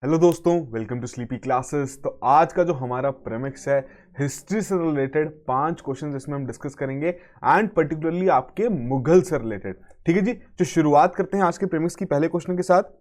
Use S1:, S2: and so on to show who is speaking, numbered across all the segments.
S1: Hello दोस्तों, welcome to sleepy classes. तो आज का जो हमारा प्रेमिक्स है हिस्ट्री से रिलेटेड 5 क्वेश्चन इसमें हम डिस्कस करेंगे एंड पर्टिकुलरली आपके मुगल से रिलेटेड। ठीक है जी, जो शुरुआत करते हैं आज के प्रेमिक्स की पहले क्वेश्चन के साथ।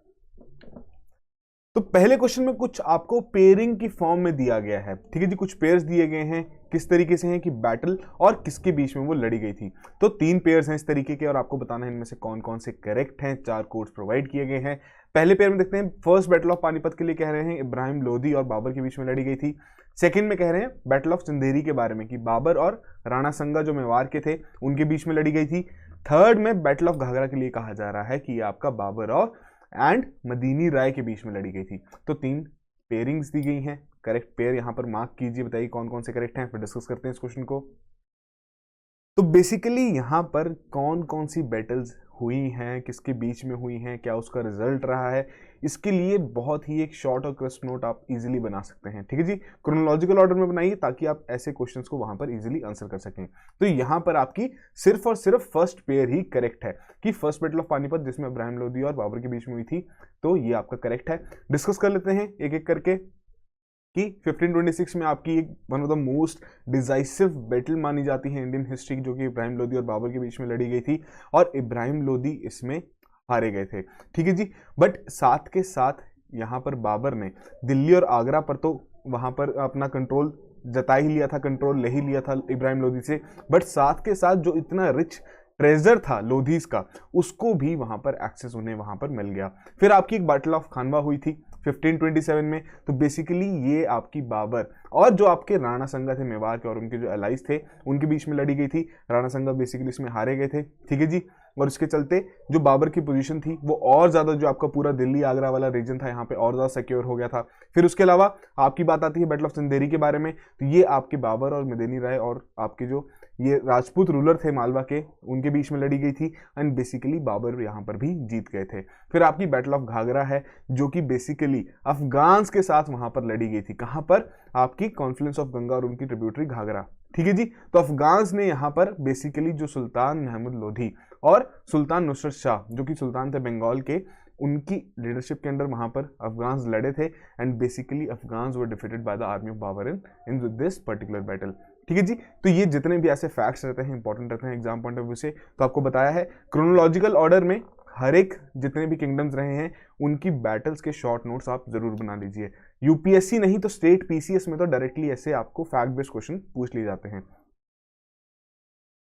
S1: तो पहले क्वेश्चन में कुछ आपको पेयरिंग की फॉर्म में दिया गया है। ठीक है जी, कुछ पेयर्स दिए गए हैं, किस तरीके से हैं कि बैटल और किसके बीच में वो लड़ी गई थी। तो 3 पेयर्स हैं इस तरीके के और आपको बताना है इनमें से कौन कौन से करेक्ट हैं। 4 कोड्स प्रोवाइड किए गए हैं। पहले पेयर में देखते हैं, फर्स्ट बैटल ऑफ पानीपत के लिए कह रहे हैं इब्राहिम लोदी और बाबर के बीच में लड़ी गई थी। सेकंड में कह रहे हैं बैटल ऑफ चंदेरी के बारे में कि बाबर और राणा संगा जो मेवाड़ के थे उनके बीच में लड़ी गई थी। थर्ड में बैटल ऑफ घाघरा के लिए कहा जा रहा है कि ये आपका बाबर और एंड मदीनी राय के बीच में लड़ी गई थी। तो 3 पेयरिंग्स दी गई हैं। करेक्ट पेयर यहां पर मार्क कीजिए, बताइए कौन कौन से करेक्ट हैं, फिर डिस्कस करते हैं इस क्वेश्चन को। तो बेसिकली यहां पर कौन कौन सी बैटल्स हुई हैं, किसके बीच में हुई हैं, क्या उसका रिजल्ट रहा है, इसके लिए बहुत ही एक शॉर्ट और क्रिस्प नोट आप इजीली बना सकते हैं। ठीक है जी, क्रोनोलॉजिकल ऑर्डर में बनाइए ताकि आप ऐसे क्वेश्चंस को वहां पर इजीली आंसर कर सकें। तो यहां पर आपकी सिर्फ और सिर्फ फर्स्ट पेयर ही करेक्ट है कि फर्स्ट बैटल ऑफ पानीपत जिसमें इब्राहिम लोदी और बाबर के बीच में हुई थी, तो ये आपका करेक्ट है। डिस्कस कर लेते हैं एक एक करके कि 1526 में आपकी एक one of the most decisive battle मानी जाती है इंडियन हिस्ट्री की, जो कि इब्राहिम लोदी और बाबर के बीच में लड़ी गई थी और इब्राहिम लोदी इसमें हारे गए थे। ठीक है जी, बट साथ के साथ यहाँ पर बाबर ने दिल्ली और आगरा पर तो वहाँ पर अपना कंट्रोल जता ही लिया था, कंट्रोल ले ही लिया था इब्राहिम लोदी से, बट साथ के साथ जो इतना रिच ट्रेजर था लोधीज का उसको भी वहां पर एक्सेस उन्हें वहां पर मिल गया। फिर आपकी एक बैटल ऑफ खानवा हुई थी 1527 में। तो बेसिकली ये आपकी बाबर और जो आपके राणा संगा थे मेवाड़ के और उनके जो अलाइज थे उनके बीच में लड़ी गई थी। राणा संगा बेसिकली इसमें हारे गए थे। ठीक है जी, और इसके चलते जो बाबर की पोजीशन थी वो और ज्यादा, जो आपका पूरा दिल्ली आगरा वाला रीजन था यहाँ पे और ज्यादा सिक्योर हो गया था। फिर उसके अलावा आपकी बात आती है बैटल ऑफ चंदेरी के बारे में। तो ये आपके बाबर और मदीनी राय और आपके जो ये राजपूत रूलर थे मालवा के, उनके बीच में लड़ी गई थी एंड बेसिकली बाबर यहाँ पर भी जीत गए थे। फिर आपकी बैटल ऑफ घाघरा है जो कि बेसिकली अफगान्स के साथ वहां पर लड़ी गई थी। कहां पर? आपकी कॉन्फ्लुएंस ऑफ गंगा और उनकी ट्रिब्यूटरी घाघरा। ठीक है जी, तो अफगान्स ने यहाँ पर बेसिकली जो सुल्तान महमूद लोधी और सुल्तान नुसरत शाह जो कि सुल्तान थे बंगाल के, उनकी लीडरशिप के अंडर वहां पर अफगान्स लड़े थे and basically Afghans were defeated by the army of Babur in this particular battle. ठीक है जी, तो ये जितने भी ऐसे फैक्ट्स रहते हैं इंपॉर्टेंट रहते हैं एग्जाम पॉइंट ऑफ व्यू से, तो आपको बताया है क्रोनोलॉजिकल ऑर्डर में हर एक जितने भी किंगडम्स रहे हैं उनकी बैटल्स के शॉर्ट नोट्स आप जरूर बना लीजिए। यूपीएससी नहीं तो स्टेट पीसीएस में तो डायरेक्टली ऐसे आपको फैक्ट बेस्ड क्वेश्चन पूछ लिए जाते हैं।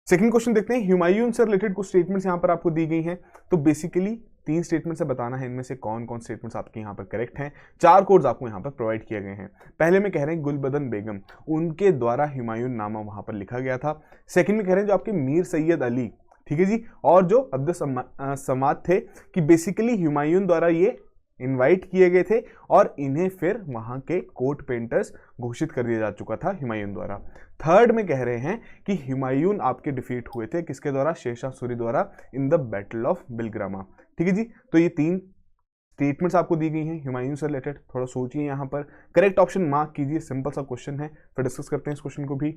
S1: सेकंड क्वेश्चन देखते हैं, हुमायूं से रिलेटेड कुछ स्टेटमेंट्स यहां पर आपको दी गई हैं। तो बेसिकली 3 स्टेटमेंट से बताना है इनमें से कौन कौन स्टेटमेंट्स आपके यहाँ पर करेक्ट हैं। 4 कोड्स आपको यहाँ पर प्रोवाइड किए गए हैं। पहले में कह रहे हैं गुलबदन बेगम, उनके द्वारा हुमायूं नामा वहां पर लिखा गया था। सेकंड में कह रहे हैं जो आपके मीर सैयद अली, ठीक है जी, और जो अब्दुल समाद थे कि बेसिकली हुमायूं द्वारा ये इनवाइट किए गए थे और इन्हें फिर वहां के कोर्ट पेंटर्स घोषित कर दिया जा चुका था हुमायूं द्वारा। थर्ड में कह रहे हैं कि हुमायूं आपके डिफीट हुए थे किसके द्वारा? शेरशाह सूरी द्वारा इन द बैटल ऑफ बिलग्रामा। ठीक है जी, तो ये 3 स्टेटमेंट्स आपको दी गई हैं हुमायूं से रिलेटेड। थोड़ा सोचिए यहाँ पर, करेक्ट ऑप्शन मार्क कीजिए, सिंपल सा क्वेश्चन है। फिर डिस्कस करते हैं इस क्वेश्चन को भी।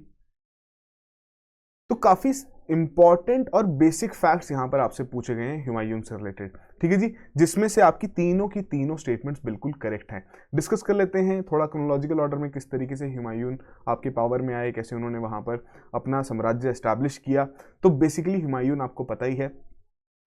S1: तो काफी इंपॉर्टेंट और बेसिक फैक्ट्स यहां पर आपसे पूछे गए हैं हुमायूं से रिलेटेड। ठीक है जी, जिसमें से आपकी तीनों की तीनों स्टेटमेंट्स बिल्कुल करेक्ट हैं। डिस्कस कर लेते हैं थोड़ा क्रोनोलॉजिकल ऑर्डर में किस तरीके से हुमायूं आपके पावर में आए, कैसे उन्होंने वहां पर अपना साम्राज्य एस्टैब्लिश किया। तो बेसिकली हुमायूं आपको पता ही है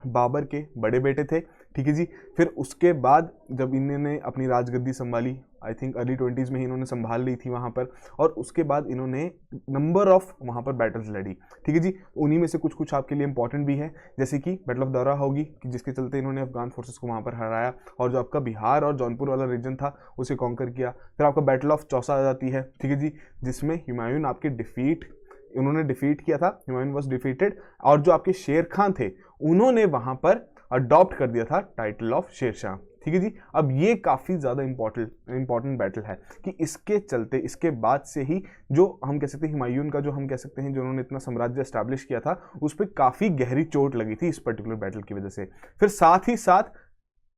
S1: बाबर के बड़े बेटे थे। ठीक है जी, फिर उसके बाद जब इन्होंने अपनी राजगद्दी संभाली, आई थिंक अर्ली 20s में ही इन्होंने संभाल ली थी वहां पर, और उसके बाद इन्होंने नंबर ऑफ वहां पर बैटल्स लड़ी। ठीक है जी, उन्हीं में से कुछ कुछ आपके लिए इंपॉर्टेंट भी है, जैसे कि बैटल ऑफ दौरा होगी कि जिसके चलते इन्होंने अफगान फोर्सेस को वहां पर हराया और जो आपका बिहार और जौनपुर वाला रीजन था उसे कॉन्कर किया। फिर आपका बैटल ऑफ चौसा आ जाती है। ठीक है जी, जिसमें हुमायूं आपके उन्होंने डिफीट किया था, हुमायूं वाज डिफीटेड, और जो आपके शेर खान थे उन्होंने वहां पर अडॉप्ट कर दिया था टाइटल ऑफ शेरशाह। ठीक है जी, अब ये काफी ज्यादा इंपॉर्टेंट बैटल है कि इसके चलते, इसके बाद से ही जो हम कह सकते हैं हुमायूं का, जो हम कह सकते हैं जो उन्होंने इतना साम्राज्य एस्टैब्लिश किया था, उस पर काफी गहरी चोट लगी थी इस पर्टिकुलर बैटल की वजह से। फिर साथ ही साथ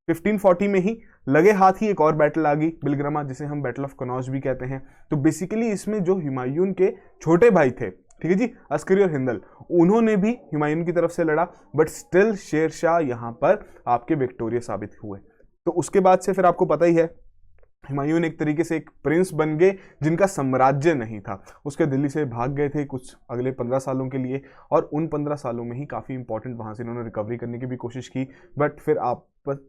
S1: 1540 में ही लगे हाथ ही एक और बैटल आ गई बिलग्रामा, जिसे हम बैटल ऑफ कनौज भी कहते हैं। तो बेसिकली इसमें जो हुमायूं के छोटे भाई थे, ठीक है जी, अस्करी और हिंदल, उन्होंने भी हुमायूं की तरफ से लड़ा, बट स्टिल शेरशाह यहां पर आपके विक्टोरियस साबित हुए। तो उसके बाद से फिर आपको पता ही है हुमायूं एक तरीके से एक प्रिंस बन गए जिनका साम्राज्य नहीं था। उसके दिल्ली से भाग गए थे कुछ अगले 15 सालों के लिए, और उन 15 सालों में ही काफ़ी इंपॉर्टेंट वहाँ से इन्होंने रिकवरी करने की भी कोशिश की। बट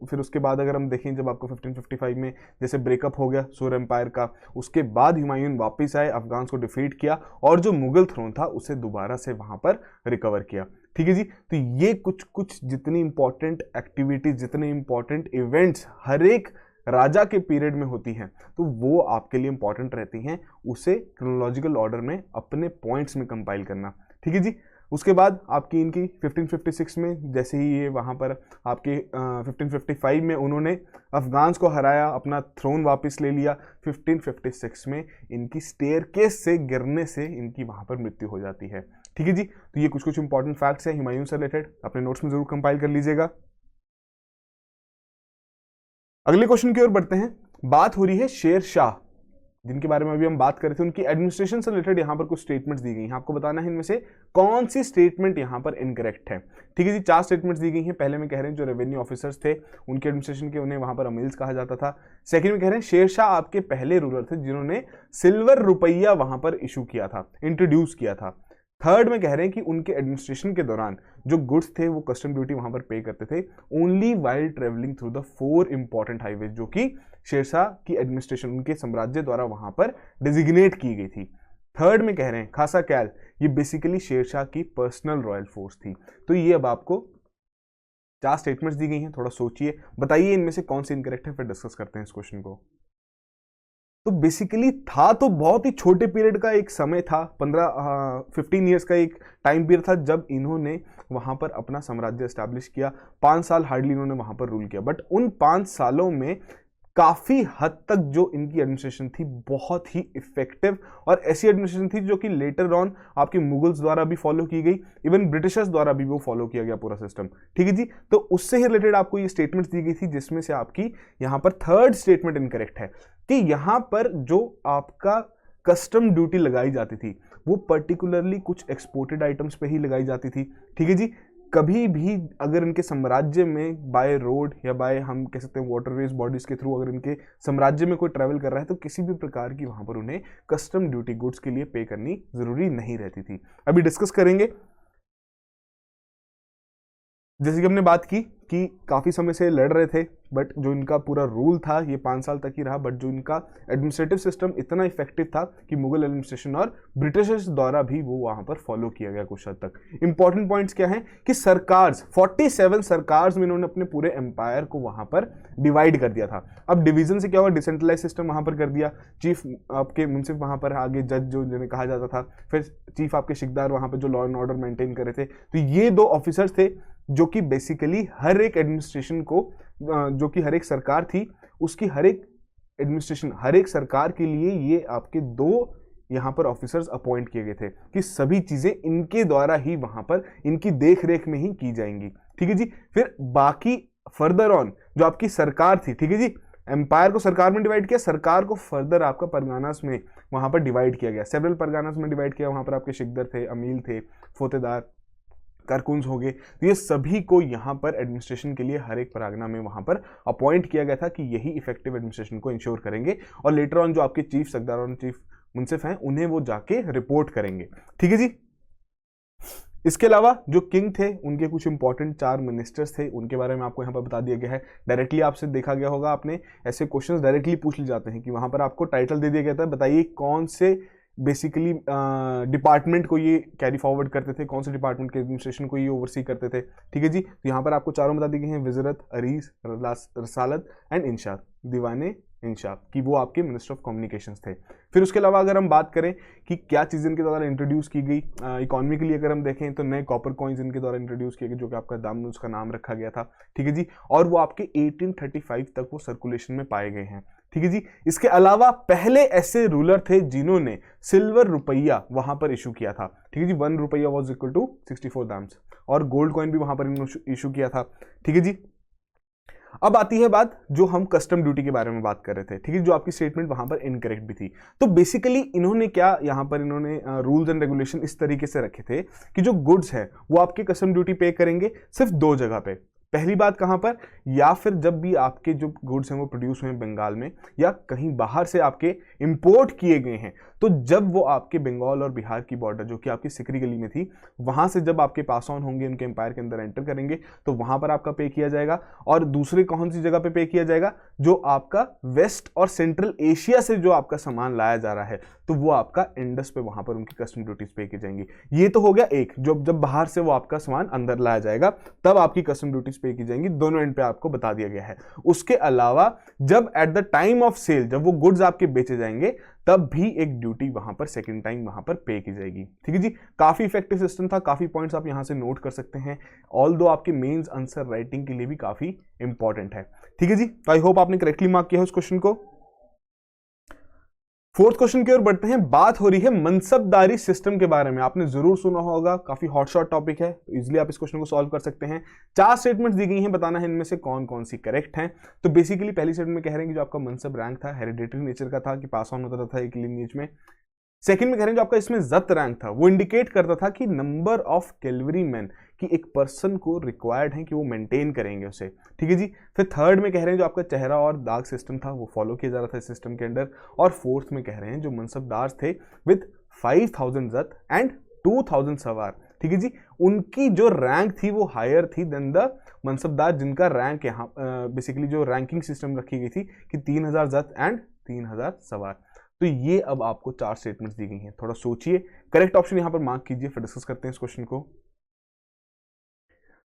S1: फिर उसके बाद अगर हम देखें, जब आपको 1555 में जैसे ब्रेकअप हो गया सुर एम्पायर का, उसके बाद हुमायूं वापस आए, अफगान्स को डिफीट किया और जो मुगल थ्रोन था उसे दोबारा से वहाँ पर रिकवर किया। ठीक है जी। तो ये कुछ जितनी इंपॉर्टेंट एक्टिविटीज, जितने इंपॉर्टेंट इवेंट्स हर एक राजा के पीरियड में होती हैं, तो वो आपके लिए इंपॉर्टेंट रहती हैं, उसे क्रोनोलॉजिकल ऑर्डर में अपने पॉइंट्स में कंपाइल करना। ठीक है जी। उसके बाद आपकी इनकी 1556 में जैसे ही ये वहाँ पर आपके 1555 में उन्होंने अफगान्स को हराया, अपना थ्रोन वापस ले लिया। 1556 में इनकी स्टेयरकेस से गिरने से इनकी वहाँ पर मृत्यु हो जाती है। ठीक है जी। तो ये कुछ इंपॉर्टेंट फैक्ट्स हैं हुमायूं से रिलेटेड, अपने नोट्स में जरूर कंपाइल कर लीजिएगा। अगले क्वेश्चन की ओर बढ़ते हैं। बात हो रही है शेर शाह, जिनके बारे में अभी हम बात कर रहे थे। उनकी एडमिनिस्ट्रेशन से रिलेटेड यहाँ पर कुछ स्टेटमेंट्स दी गई हैं, आपको बताना है इनमें से कौन सी स्टेटमेंट यहाँ पर इनकरेक्ट है। ठीक है जी। 4 स्टेटमेंट्स दी गई हैं। पहले में कह रहे हैं जो रेवेन्यू ऑफिसर्स थे उनके एडमिनिस्ट्रेशन के, उन्हें वहां पर अमील्स कहा जाता था। सेकंड में कह रहे हैं शेर शाह आपके पहले रूलर थे जिन्होंने सिल्वर रुपया वहां पर इशू किया था, इंट्रोड्यूस किया था। थर्ड में कह रहे हैं कि उनके एडमिनिस्ट्रेशन के दौरान जो गुड्स थे वो कस्टम ड्यूटी वहां पर पे करते थे only while travelling through the 4 important highways, जो कि शेरशाह की एडमिनिस्ट्रेशन, उनके साम्राज्य द्वारा वहां पर डिजिग्नेट की गई थी। थर्ड में कह रहे हैं खासा कैल, ये बेसिकली शेरशाह की पर्सनल रॉयल फोर्स थी। तो ये अब आपको 4 स्टेटमेंट्स दी गई हैं, थोड़ा सोचिए, बताइए इनमें से कौन सी इनकरेक्ट है, फिर डिस्कस करते हैं इस क्वेश्चन को। तो बेसिकली था तो बहुत ही छोटे पीरियड का एक समय था, 15 ईयर्स का एक टाइम पीरियड था जब इन्होंने वहां पर अपना साम्राज्य एस्टैब्लिश किया। 5 साल हार्डली इन्होंने वहां पर रूल किया, बट उन 5 सालों में काफी हद तक जो इनकी एडमिनिस्ट्रेशन थी बहुत ही इफेक्टिव, और ऐसी एडमिनिस्ट्रेशन थी जो कि लेटर ऑन आपके मुगल्स द्वारा भी फॉलो की गई, इवन ब्रिटिशर्स द्वारा भी वो फॉलो किया गया पूरा सिस्टम। ठीक है जी। तो उससे ही रिलेटेड आपको ये स्टेटमेंट्स दी गई थी, जिसमें से आपकी यहां पर थर्ड स्टेटमेंट इनकरेक्ट है कि यहां पर जो आपका कस्टम ड्यूटी लगाई जाती थी वो पर्टिकुलरली कुछ एक्सपोर्टेड आइटम्स पे ही लगाई जाती थी। ठीक है जी। कभी भी अगर इनके साम्राज्य में बाय रोड या बाय हम कह सकते हैं वाटरवेज बॉडीज के थ्रू अगर इनके साम्राज्य में कोई ट्रैवल कर रहा है तो किसी भी प्रकार की वहां पर उन्हें कस्टम ड्यूटी गुड्स के लिए पे करनी जरूरी नहीं रहती थी। अभी डिस्कस करेंगे। जैसे कि हमने बात की कि काफ़ी समय से लड़ रहे थे, बट जो इनका पूरा रूल था ये 5 साल तक ही रहा, बट जो इनका एडमिनिस्ट्रेटिव सिस्टम इतना इफेक्टिव था कि मुगल एडमिनिस्ट्रेशन और ब्रिटिशर्स द्वारा भी वो वहाँ पर फॉलो किया गया कुछ हद तक। इंपॉर्टेंट पॉइंट्स क्या हैं कि सरकार्स 47 सरकार्स में इन्होंने अपने पूरे एम्पायर को वहाँ पर डिवाइड कर दिया था। अब डिवीजन से क्या हुआ, डिसेंट्रलाइज सिस्टम वहाँ पर कर दिया। चीफ आपके मुंसिफ वहाँ पर आगे जज जो जिन्हें कहा जाता था, फिर चीफ आपके शिकदार वहाँ पर जो लॉ एंड ऑर्डर मेंटेन कर रहे थे। तो ये 2 ऑफिसर्स थे जो कि बेसिकली हर एक एडमिनिस्ट्रेशन को, जो कि हर एक सरकार थी उसकी हर एक एडमिनिस्ट्रेशन, हर एक सरकार के लिए ये आपके 2 यहां पर ऑफिसर्स अपॉइंट किए गए थे कि सभी चीजें इनके द्वारा ही वहां पर इनकी देख रेख में ही की जाएंगी। ठीक है जी। फिर बाकी फर्दर ऑन जो आपकी सरकार थी, ठीक है जी, एम्पायर को सरकार में डिवाइड किया, सरकार को फर्दर आपका परगानास में वहां पर डिवाइड किया गया, सेवरल परगानास में डिवाइड किया। वहां पर आपके शिकदर थे, अमील थे, फोतेदार, कारकुन्स हो गए। तो ये सभी को यहाँ पर एडमिनिस्ट्रेशन के लिए हर एक परगना में वहाँ पर अपॉइंट किया गया था कि यही इफेक्टिव एडमिनिस्ट्रेशन को इंश्योर करेंगे, और लेटर ऑन जो आपके चीफ सरदार और चीफ मुंसिफ हैं उन्हें वो जाके रिपोर्ट करेंगे। ठीक है जी। इसके अलावा जो किंग थे उनके कुछ इंपॉर्टेंट 4 मिनिस्टर्स थे, उनके बारे में आपको यहाँ पर बता दिया गया है। डायरेक्टली आपसे देखा गया होगा, आपने ऐसे क्वेश्चंस डायरेक्टली पूछ लिए जाते हैं कि वहाँ पर आपको टाइटल दे दिया गया था, बताइए कौन से बेसिकली डिपार्टमेंट को ये कैरी फॉरवर्ड करते थे, कौन से डिपार्टमेंट के एडमिनिस्ट्रेशन को ये ओवरसी करते थे। ठीक है जी। तो यहाँ पर आपको चारों बता दी गई हैं, वज़रत, अरीस, रसालत एंड इंशात, दीवाने इंशात, कि वो आपके मिनिस्टर ऑफ कम्युनिकेशंस थे। फिर उसके अलावा अगर हम बात करें कि क्या चीज़ इनके द्वारा इंट्रोड्यूस की गई इकोनॉमी के लिए, अगर हम देखें तो नए कॉपर कॉइन्स इनके द्वारा इंट्रोड्यूस किए गए, जो कि आपका दाम उसका नाम रखा गया था। ठीक है जी। और वो आपके 1835 तक वो सर्कुलेशन में पाए गए हैं। ठीक है जी। इसके अलावा पहले ऐसे रूलर थे जिन्होंने सिल्वर रुपया वहां पर इशू किया था। ठीक है जी। 1 रुपया वॉज इक्वल टू 64 दाम्स, और गोल्ड कॉइन भी वहां पर इन्होंने इशू किया था। ठीक है जी। अब आती है बात जो हम कस्टम ड्यूटी के बारे में बात कर रहे थे। ठीक है, जो आपकी स्टेटमेंट वहां पर इनकरेक्ट भी थी। तो बेसिकली इन्होंने क्या यहां पर इन्होंने रूल्स एंड रेगुलेशन इस तरीके से रखे थे कि जो गुड्स है वो आपके कस्टम ड्यूटी पे करेंगे सिर्फ 2 जगह पे। पहली बात कहाँ पर, या फिर जब भी आपके जो गुड्स हैं वो प्रोड्यूस हुए हैं बंगाल में या कहीं बाहर से आपके इंपोर्ट किए गए हैं, तो जब वो आपके बंगाल और बिहार की बॉर्डर जो कि आपकी सिकरी गली में थी, वहां से जब आपके पास ऑन होंगे, उनके एम्पायर के अंदर एंटर करेंगे, तो वहां पर आपका पे किया जाएगा। और दूसरी कौन सी जगह पे किया जाएगा, जो आपका वेस्ट और सेंट्रल एशिया से जो आपका सामान लाया जा रहा है, तो वो आपका इंडस पे वहां पर उनकी कस्टम ड्यूटीज पे की जाएंगी। ये तो हो गया एक, जब बाहर से वो आपका सामान अंदर लाया जाएगा तब आपकी कस्टम ड्यूटीज पे की जाएंगी, दोनों एंड पे आपको बता दिया गया है। उसके अलावा जब at the time of sale, जब वो गुड्स आपके बेचे जाएंगे, तब भी एक ड्यूटी वहां पर सेकंड टाइम वहां पर पे की जाएगी। ठीक है जी, काफी इफेक्टिव सिस्टम था, काफी पॉइंट्स आप यहां से नोट कर सकते हैं, ऑल दो आपके मेंस आंसर राइटिंग के लिए भी काफी इंपॉर्टेंट है। ठीक है जी, तो आई होप आपने करेक्टली मार्क किया है उस क्वेश्चन को। फोर्थ क्वेश्चन की ओर बढ़ते हैं। बात हो रही है मनसबदारी सिस्टम के बारे में, आपने जरूर सुना होगा, काफी हॉटशॉट टॉपिक है, तो इजीली आप इस क्वेश्चन को सॉल्व कर सकते हैं। 4 स्टेटमेंट्स दी गई हैं, बताना है इनमें से कौन कौन सी करेक्ट हैं। तो बेसिकली पहली स्टेटमेंट में कह रहे हैं कि जो आपका मनसब रैंक था हेरिडेटरी नेचर का था, कि पास ऑन होता था एक लिनिएज में। सेकंड में कह रहे हैं जो आपका इसमें जत रैंक था वो इंडिकेट करता था कि नंबर ऑफ कैलवरी मैन कि एक पर्सन को रिक्वायर्ड है कि वो मेंटेन करेंगे उसे। ठीक है जी। फिर थर्ड में कह रहे हैं जो आपका चेहरा और दाग सिस्टम था वो फॉलो किया जा रहा था इस सिस्टम के अंडर। और फोर्थ में कह रहे हैं जो मनसबदार थे विद 5000 जत एंड 2000 सवार, ठीक है जी, उनकी जो रैंक थी वो हायर थी देन द मनसबदार जिनका रैंक यहाँ बेसिकली जो रैंकिंग सिस्टम रखी गई थी कि 3000 जत एंड 3000 सवार। तो ये अब आपको 4 स्टेटमेंट्स दी गई हैं, थोड़ा सोचिए, करेक्ट ऑप्शन यहां पर मार्क कीजिए, फिर डिस्कस करते हैं इस क्वेश्चन को।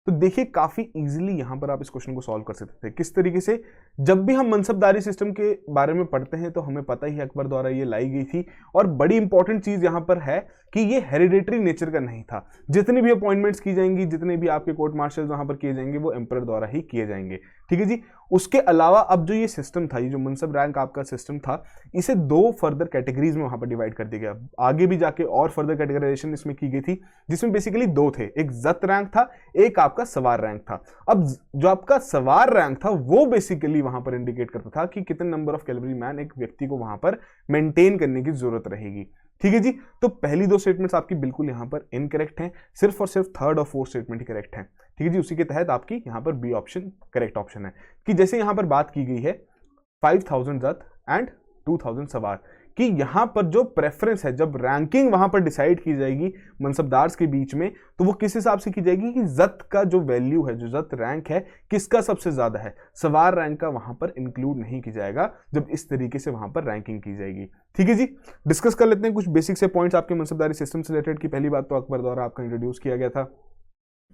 S1: तो देखिए काफी इजीली यहां पर आप इस क्वेश्चन को सॉल्व कर सकते थे। किस तरीके से, जब भी हम मनसबदारी सिस्टम के बारे में पढ़ते हैं तो हमें पता ही अकबर द्वारा ये लाई गई थी, और बड़ी इंपॉर्टेंट चीज यहां पर है कि ये हेरिडेटरी नेचर का नहीं था। जितनी भी अपॉइंटमेंट्स की जाएंगी, जितने भी आपके कोर्ट मार्शल वहां पर किए जाएंगे वो एम्परर द्वारा ही किए जाएंगे। ठीक है जी। उसके अलावा अब जो ये सिस्टम था, ये जो मनसब रैंक आपका सिस्टम था, इसे 2 फर्दर कैटेगरीज में वहां पर डिवाइड कर दिया गया। आगे भी जाके और फर्दर कैटेगराइजेशन इसमें की गई थी, जिसमें बेसिकली 2 थे, एक जत रैंक था, एक आपका सवार रैंक था। अब जो आपका सवार रैंक था वो बेसिकली वहां पर इंडिकेट करता था कि कितने नंबर ऑफ कैलवरी मैन एक व्यक्ति को वहां पर मेंटेन करने की जरूरत रहेगी। ठीक है जी। तो पहली 2 स्टेटमेंट्स आपकी बिल्कुल यहां पर इनकरेक्ट हैं, सिर्फ और सिर्फ थर्ड और फोर्थ स्टेटमेंट ही करेक्ट है। ठीक है जी। उसी के तहत आपकी यहां पर बी ऑप्शन करेक्ट ऑप्शन है, कि जैसे यहां पर बात की गई है 5000 जत एंड 2000 सवार, कि यहां पर जो प्रेफरेंस है, जब रैंकिंग वहां पर डिसाइड की जाएगी मनसबदार्स के बीच में, तो वो किस हिसाब से की जाएगी कि जत का जो वैल्यू है, जो जत रैंक है, किसका सबसे ज्यादा है, सवार रैंक का वहां पर इंक्लूड नहीं की जाएगा जब इस तरीके से वहां पर रैंकिंग की जाएगी। ठीक है जी। डिस्कस कर लेते हैं कुछ बेसिक से पॉइंट्स आपके मनसबदारी सिस्टम से रिलेटेड। की पहली बात तो अकबर द्वारा आपका इंट्रोड्यूस किया गया था,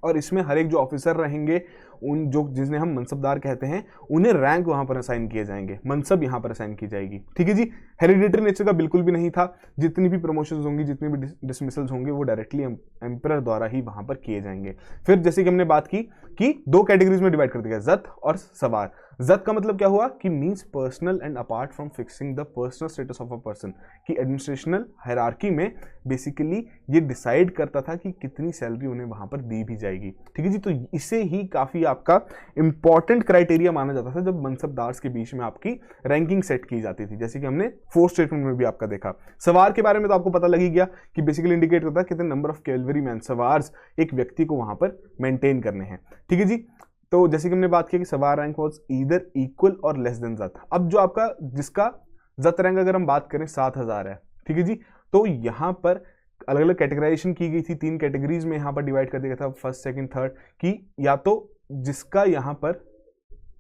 S1: और इसमें हर एक जो ऑफिसर रहेंगे, उन जो जिन्हें हम मनसबदार कहते हैं, उन्हें रैंक वहां पर असाइन किए जाएंगे, मनसब यहां पर असाइन की जाएगी। ठीक है जी। हेरिडेटरी नेचर का बिल्कुल भी नहीं था, जितनी भी प्रमोशंस होंगी, जितनी भी डिसमिसल्स होंगे, वो डायरेक्टली एम्परर द्वारा ही वहां पर किए जाएंगे। फिर जैसे कि हमने बात की कि 2 कैटेगरीज में डिवाइड कर दिया, जत और सवार। जत का मतलब क्या हुआ कि means personal and apart from fixing the personal status of a person, कि एडमिनिस्ट्रेशनल हायरार्की में बेसिकली ये डिसाइड करता था कि कितनी सैलरी उन्हें वहां पर दी भी जाएगी। ठीक है जी। तो इसे ही काफी आपका इंपॉर्टेंट क्राइटेरिया माना जाता था जब मनसबदार्स के बीच में आपकी रैंकिंग सेट की जाती थी, जैसे कि हमने 4th स्टेटमेंट में भी आपका देखा। सवार के बारे में तो आपको पता लग ही गया कि बेसिकली इंडिकेट करता है कितने नंबर ऑफ कैलवरी मैन, सवार्स एक व्यक्ति को वहां पर मेंटेन करने हैं। ठीक है जी। तो जैसे कि हमने बात की कि सवार रैंक वाज ईदर इक्वल और लेस देन जत। अब जो आपका जिसका जत रैंक अगर हम बात करें 7000 है, ठीक है जी, तो यहां पर अलग अलग कैटेगराइजेशन की गई थी, 3 कैटेगरीज में यहां पर डिवाइड कर दिया गया था, फर्स्ट सेकंड थर्ड, कि या तो जिसका यहां पर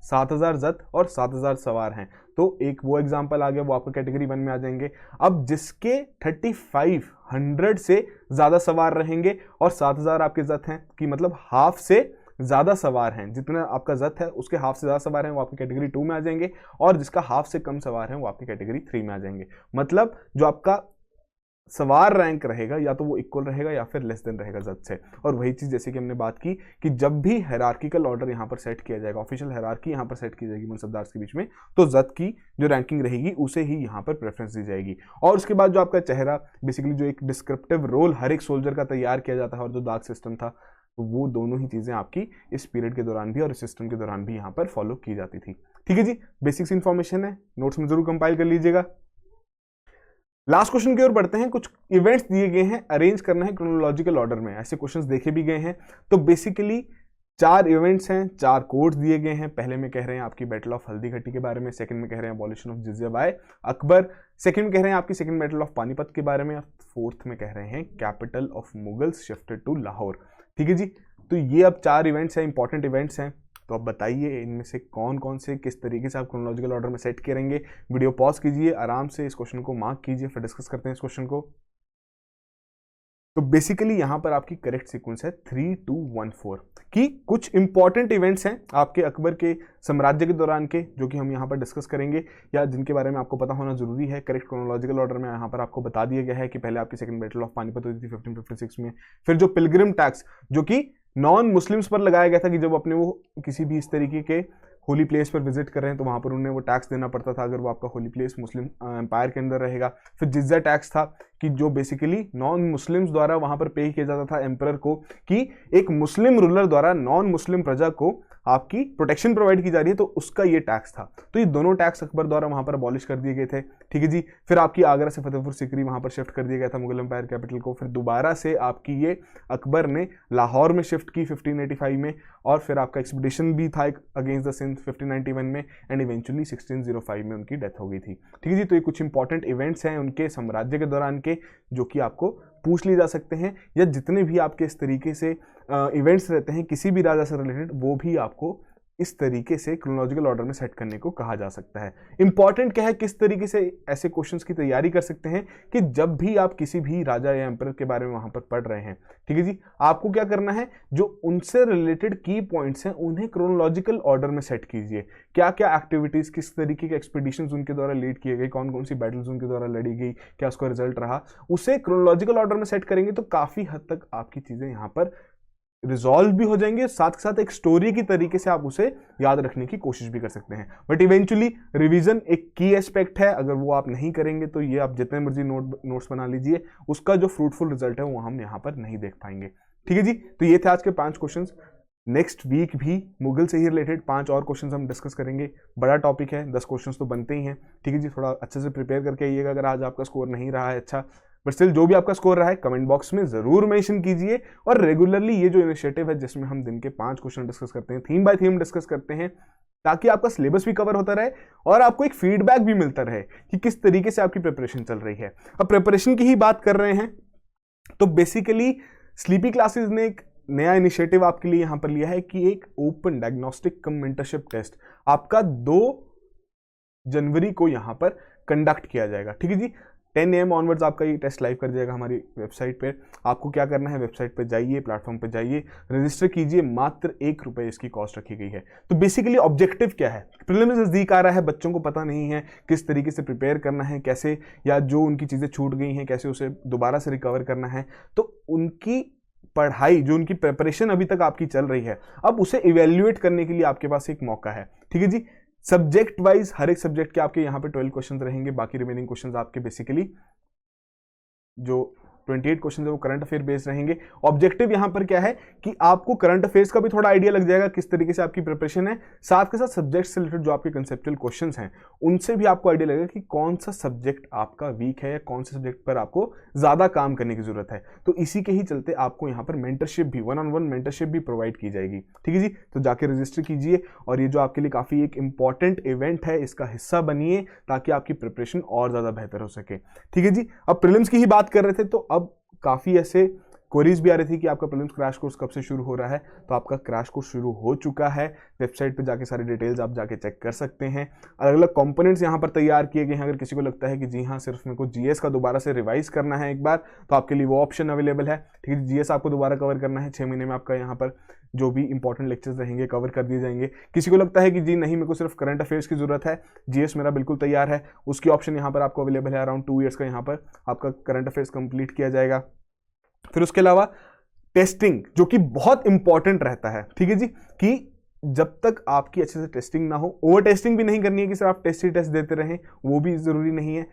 S1: 7000 जत और 7000 सवार हैं, तो एक वो एग्जांपल आ गया, वो आपको कैटेगरी 1 में आ जाएंगे। अब जिसके 3500 से ज्यादा सवार रहेंगे और 7000 आपके जत हैं, कि मतलब हाफ से ज्यादा सवार हैं, जितना आपका जत है उसके हाफ से ज्यादा सवार हैं, वो आपकी कैटेगरी 2 में आ जाएंगे, और जिसका हाफ से कम सवार है वो आपकी कैटेगरी 3 में आ जाएंगे। मतलब जो आपका सवार रैंक रहेगा या तो वो इक्वल रहेगा या फिर लेस देन रहेगा जत से। और वही चीज जैसे कि हमने बात की कि जब भी हायरार्किकल ऑर्डर यहां पर सेट किया जाएगा, ऑफिशियल हायरार्की यहां पर सेट की जाएगी मनसबदार्स के बीच में, तो जत की जो रैंकिंग रहेगी उसे ही यहां पर प्रेफरेंस दी जाएगी। और उसके बाद जो आपका चेहरा, बेसिकली जो एक डिस्क्रिप्टिव रोल हर एक सोल्जर का तैयार किया जाता है, और जो दाग सिस्टम था, वो दोनों ही चीजें आपकी इस पीरियड के दौरान भी और इस सिस्टम के दौरान भी यहां पर फॉलो की जाती थी। ठीक है जी। बेसिक्स इंफॉर्मेशन है, नोट्स में जरूर कंपाइल कर लीजिएगा। लास्ट क्वेश्चन की ओर बढ़ते हैं। कुछ इवेंट्स दिए गए हैं, अरेंज करना है क्रोनोलॉजिकल ऑर्डर में, ऐसे क्वेश्चंस देखे भी गए हैं। तो बेसिकली 4 इवेंट्स हैं, 4 कोड्स दिए गए हैं। पहले में कह रहे हैं आपकी बैटल ऑफ हल्दी घाटी के बारे में, सेकंड में कह रहे हैं abolition of jizya by Akbar, second में कह रहे हैं आपकी सेकंड बैटल ऑफ पानीपत के बारे में, फोर्थ में कह रहे हैं capital of Mughals shifted to Lahore. ठीक है जी, तो ये अब 4 इवेंट्स हैं, इंपॉर्टेंट इवेंट्स हैं। तो अब बताइए इनमें से कौन कौन से किस तरीके से आप क्रोनोलॉजिकल ऑर्डर में सेट करेंगे। वीडियो पॉज कीजिए, आराम से इस क्वेश्चन को मार्क कीजिए, फिर डिस्कस करते हैं इस क्वेश्चन को। तो बेसिकली यहां पर आपकी करेक्ट सीक्वेंस है 3, 2, 1, 4 कि कुछ इंपॉर्टेंट इवेंट्स हैं आपके अकबर के साम्राज्य के दौरान के, जो कि हम यहां पर डिस्कस करेंगे या जिनके बारे में आपको पता होना जरूरी है। करेक्ट क्रोनोलॉजिकल ऑर्डर में यहां पर आपको बता दिया गया है कि पहले आपकी सेकंड बैटल ऑफ पानीपत हुई थी 1556 में, फिर जो पिलग्रिम टैक्स जो कि नॉन मुस्लिम्स पर लगाया गया था कि जब अपने वो किसी भी इस तरीके के होली प्लेस पर विजिट कर रहे हैं तो वहां पर उन्हें वो टैक्स देना पड़ता था अगर वो आपका होली प्लेस मुस्लिम एम्पायर के अंदर रहेगा। फिर जिज्जा टैक्स था कि जो बेसिकली नॉन मुस्लिम्स द्वारा वहां पर पे किया जाता था एम्परर को, कि एक मुस्लिम रूलर द्वारा नॉन मुस्लिम प्रजा को आपकी प्रोटेक्शन प्रोवाइड की जा रही है, तो उसका ये टैक्स था। तो ये दोनों टैक्स अकबर द्वारा वहां पर अबॉलिश कर दिए गए थे। ठीक है जी, फिर आपकी आगरा से फतेहपुर सीकरी वहां पर शिफ्ट कर दिया गया था मुगल एम्पायर कैपिटल को। फिर दोबारा से आपकी ये अकबर ने लाहौर में शिफ्ट की 1585 में, और फिर आपका एक्सपीडिशन भी था अगेंस्ट द सिंध 1591 में, एंड इवेंचुअली 1605 में उनकी डेथ हो गई थी। ठीक है जी, तो ये कुछ इंपॉर्टेंट इवेंट्स हैं उनके साम्राज्य के दौरान के, जो कि आपको पूछ लिए जा सकते हैं, या जितने भी आपके इस तरीके से इवेंट्स रहते हैं किसी भी राजा से रिलेटेड, वो भी आपको इस तरीके से क्रोनोलॉजिकल ऑर्डर में सेट करने को कहा जा सकता है। इंपॉर्टेंट क्या है, किस तरीके से ऐसे क्वेश्चंस की तैयारी कर सकते हैं कि जब भी आप किसी भी राजा या एम्परर के बारे में वहां पर पढ़ रहे हैं, ठीक है जी, आपको क्या करना है, जो उनसे रिलेटेड की पॉइंट्स हैं उन्हें क्रोनोलॉजिकल ऑर्डर में सेट कीजिए। क्या क्या एक्टिविटीज, किस तरीके के एक्सपीडिशंस उनके द्वारा लीड किए गए, कौन कौन सी बैटल्स उनके द्वारा लड़ी गई, क्या उसका रिजल्ट रहा, उसे क्रोनोलॉजिकल ऑर्डर में सेट करेंगे तो काफी हद तक आपकी चीजें यहां पर रिजॉल्व भी हो जाएंगे, साथ के साथ एक स्टोरी की तरीके से आप उसे याद रखने की कोशिश भी कर सकते हैं। बट इवेंचुअली रिवीजन एक की एस्पेक्ट है, अगर वो आप नहीं करेंगे तो ये आप जितने मर्जी नोट्स बना लीजिए, उसका जो फ्रूटफुल रिजल्ट है वो हम यहाँ पर नहीं देख पाएंगे। ठीक है जी, तो ये थे आज के 5 क्वेश्चंस। नेक्स्ट वीक भी मुगल से ही रिलेटेड 5 और क्वेश्चंस हम डिस्कस करेंगे। बड़ा टॉपिक है, 10 क्वेश्चंस तो बनते ही हैं। ठीक है जी, थोड़ा अच्छे से प्रिपेयर करके आइएगा। अगर आज आपका स्कोर नहीं रहा है अच्छा, बट स्टिल जो भी आपका स्कोर रहा है कमेंट बॉक्स में जरूर मेंशन कीजिए। और रेगुलरली ये जो इनिशिएटिव है जिसमें हम दिन के 5 क्वेश्चन डिस्कस करते हैं, थीम बाय थीम डिस्कस करते हैं, ताकि आपका सिलेबस भी कवर होता रहे और आपको एक फीडबैक भी मिलता रहे कि किस तरीके से आपकी प्रिपरेशन चल रही है। अब प्रिपरेशन की ही बात कर रहे हैं तो बेसिकली स्लीपी क्लासेस ने एक नया इनिशिएटिव आपके लिए यहां पर लिया है कि एक ओपन डायग्नोस्टिक कम मेंटरशिप टेस्ट आपका 2 जनवरी को यहां पर कंडक्ट किया जाएगा। ठीक है जी, 10 AM ऑनवर्ड्स आपका ये टेस्ट लाइव कर जाएगा हमारी वेबसाइट पे। आपको क्या करना है, वेबसाइट पे जाइए, प्लेटफॉर्म पे जाइए, रजिस्टर कीजिए, मात्र 1 रुपये इसकी कॉस्ट रखी गई है। तो बेसिकली ऑब्जेक्टिव क्या है, प्रीलिम्स नजदीक आ रहा है, बच्चों को पता नहीं है किस तरीके से प्रिपेयर करना है, कैसे, या जो उनकी चीज़ें छूट गई हैं कैसे उसे दोबारा से रिकवर करना है। तो उनकी पढ़ाई, जो उनकी प्रिपरेशन अभी तक आपकी चल रही है, अब उसे इवेल्युएट करने के लिए आपके पास एक मौका है। ठीक है जी, सब्जेक्ट वाइज हर एक सब्जेक्ट के आपके यहाँ पे 12 क्वेश्चन रहेंगे, बाकी रिमेनिंग क्वेश्चन आपके बेसिकली जो 28 क्वेश्चन है वो करंट अफेयर बेस्ड रहेंगे। ऑब्जेक्टिव यहां पर क्या है कि आपको करंट अफेयर्स का भी थोड़ा आइडिया लग जाएगा किस तरीके से आपकी प्रिपरेशन है, साथ के साथ सब्जेक्ट से रिलेटेड जो आपके कंसेप्चुअल क्वेश्चंस हैं उनसे भी आपको आइडिया लगेगा कि कौन सा सब्जेक्ट आपका वीक है या कौन से सब्जेक्ट पर आपको ज्यादा काम करने की जरूरत है। तो इसी के ही चलते आपको यहाँ पर मेंटरशिप भी, 1-on-1 मेंटरशिप भी प्रोवाइड की जाएगी। ठीक है जी, तो जाके रजिस्टर कीजिए और ये जो आपके लिए काफी एक इंपॉर्टेंट इवेंट है इसका हिस्सा बनिए, ताकि आपकी प्रिपरेशन और ज्यादा बेहतर हो सके। ठीक है जी, अब प्रीलिम्स की ही बात कर रहे थे तो अब काफी ऐसे क्वेरीज भी आ रही थी कि आपका प्रीलिम्स क्रैश कोर्स कब से शुरू हो रहा है। तो आपका क्रैश कोर्स शुरू हो चुका है, वेबसाइट पे जाके सारी डिटेल्स आप जाके चेक कर सकते हैं। अलग अलग कंपोनेंट्स यहाँ पर तैयार किए गए हैं। अगर किसी को लगता है कि जी हाँ सिर्फ मेरे को जीएस का दोबारा से रिवाइज करना है एक बार, तो आपके लिए वो ऑप्शन अवेलेबल है। ठीक है, जीएस आपको दोबारा कवर करना है, 6 महीने में आपका यहाँ पर जो भी इंपॉर्टेंट लेक्चर्स रहेंगे कवर कर दिए जाएंगे। किसी को लगता है कि जी नहीं मेरे को सिर्फ करंट अफेयर्स की जरूरत है, जीएस मेरा बिल्कुल तैयार है, उसकी ऑप्शन यहाँ पर आपको अवेलेबल है। अराउंड 2 ईयर्स का यहाँ पर आपका करंट अफेयर्स कंप्लीट किया जाएगा। फिर उसके अलावा टेस्टिंग, जो कि बहुत इंपॉर्टेंट रहता है। ठीक है जी, कि जब तक आपकी अच्छे से टेस्टिंग ना हो, ओवर टेस्टिंग भी नहीं करनी है कि सिर्फ आप टेस्ट ही टेस्ट देते रहें, वो भी जरूरी नहीं है।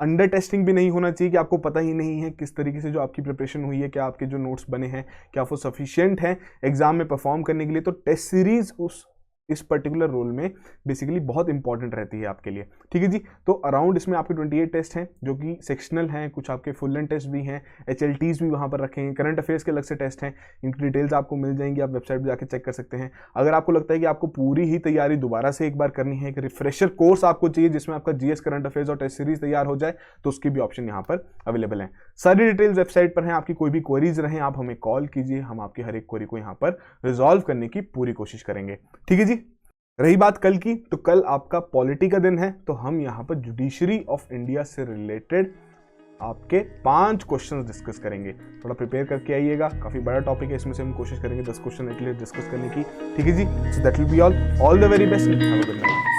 S1: अंडर टेस्टिंग भी नहीं होना चाहिए कि आपको पता ही नहीं है किस तरीके से जो आपकी प्रिपरेशन हुई है, क्या आपके जो नोट्स बने हैं क्या वो सफिशिएंट हैं एग्जाम में परफॉर्म करने के लिए। तो टेस्ट सीरीज उस इस पर्टिकुलर रोल में बेसिकली बहुत इंपॉर्टेंट रहती है आपके लिए। ठीक है जी, तो अराउंड इसमें आपके 28 टेस्ट हैं जो कि सेक्शनल हैं, कुछ आपके फुल लेंथ टेस्ट भी हैं, HLTs भी वहाँ पर रखे हैं, करंट अफेयर्स के अलग से टेस्ट हैं, इनकी डिटेल्स आपको मिल जाएंगी, आप वेबसाइट पर जाकर चेक कर सकते हैं। अगर आपको लगता है कि आपको पूरी ही तैयारी दोबारा से एक बार करनी है, एक रिफ्रेशर कोर्स आपको चाहिए जिसमें आपका GS करंट अफेयर्स और टेस्ट सीरीज तैयार हो जाए, तो उसकी भी ऑप्शन यहाँ पर अवेलेबल है। सारी डिटेल्स वेबसाइट पर हैं, आपकी कोई भी क्वेरीज रहे आप हमें कॉल कीजिए, हम आपकी हर एक क्वेरी को यहाँ पर रिजॉल्व करने की पूरी कोशिश करेंगे। ठीक है जी, रही बात कल की, तो कल आपका पॉलिटी का दिन है, तो हम यहाँ पर जुडिशरी ऑफ इंडिया से रिलेटेड आपके 5 क्वेश्चंस डिस्कस करेंगे। थोड़ा प्रिपेयर करके आइएगा, काफी बड़ा टॉपिक है, इसमें से हम कोशिश करेंगे 10 क्वेश्चन एटलीस्ट डिस्कस करने की। ठीक है जी, so that will be all the very best, have a good night.